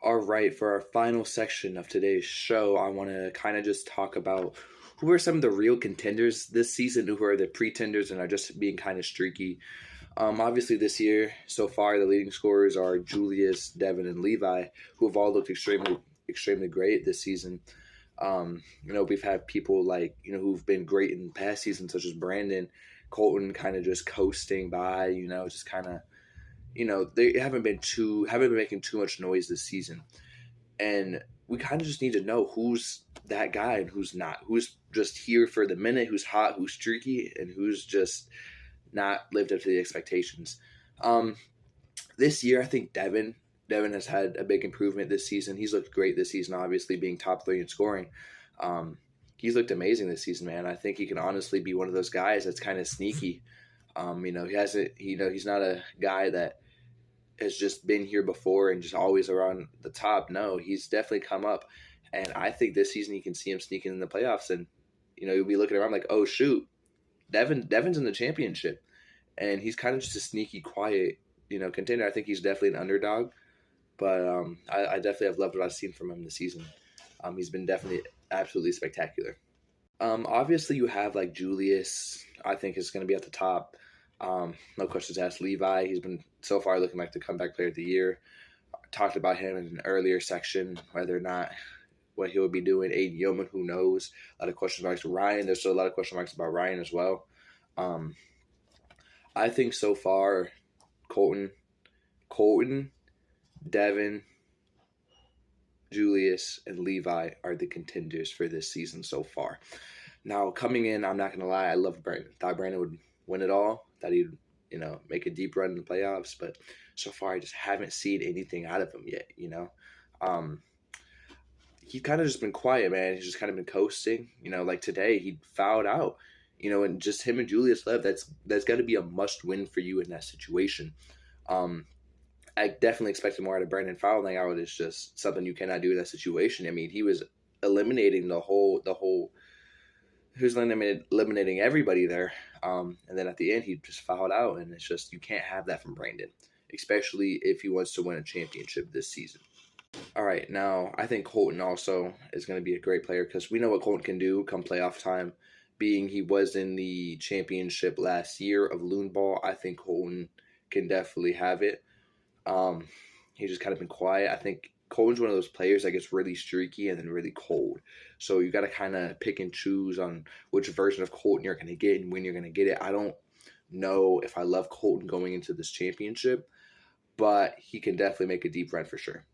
All right, for our final section of today's show, I want to kind of just talk about who are some of the real contenders this season, who are the pretenders and are just being kind of streaky. Obviously, this year so far, the leading scorers are Julius, Devin, and Levi, who have all looked extremely great this season. We've had people like who've been great in past seasons, such as Brandon, Colton, kind of just coasting by. Just kind of they haven't been making too much noise this season, and we kind of just need to know who's that guy and who's not, who's just here for the minute, who's hot, who's streaky, and who's just not lived up to the expectations. This year, I think Devin has had a big improvement this season. He's looked great this season, obviously being top 3 in scoring. He's looked amazing this season, man. I think he can honestly be one of those guys that's kind of sneaky. He's not a guy that has just been here before and just always around the top. No, he's definitely come up, and I think this season you can see him sneaking in the playoffs, and you'll be looking around like, oh shoot, Devin's in the championship, and he's kind of just a sneaky, quiet, contender. I think he's definitely an underdog, but I definitely have loved what I've seen from him this season. He's been definitely absolutely spectacular. Obviously you have like Julius, I think is going to be at the top. No questions asked. Levi, he's been so far looking like the comeback player of the year. Talked about him in an earlier section, whether or not what he will be doing. Aiden Yeoman, who knows? A lot of question marks. Ryan, there's still a lot of question marks about Ryan as well. I think so far, Colton, Devin, Julius, and Levi are the contenders for this season so far. Now, coming in, I'm not going to lie, I loved Brandon. Thought Brandon would win it all. Thought he'd, make a deep run in the playoffs. But so far, I just haven't seen anything out of him yet, He's kind of just been quiet, man. He's just kind of been coasting. Like today, he fouled out. And just him and Julius left. That's got to be a must-win for you in that situation. I definitely expected more out of Brandon. Fouling out is just something you cannot do in that situation. I mean, he was eliminating the whole. He was eliminating everybody there. And then at the end, he just fouled out, and it's just you can't have that from Brandon, especially if he wants to win a championship this season. All right, now I think Colton also is going to be a great player because we know what Colton can do come playoff time. Being he was in the championship last year of Loonball, I think Colton can definitely have it. He's just kind of been quiet. I think Colton's one of those players that gets really streaky and then really cold. So you got to kind of pick and choose on which version of Colton you're going to get and when you're going to get it. I don't know if I love Colton going into this championship, but he can definitely make a deep run for sure.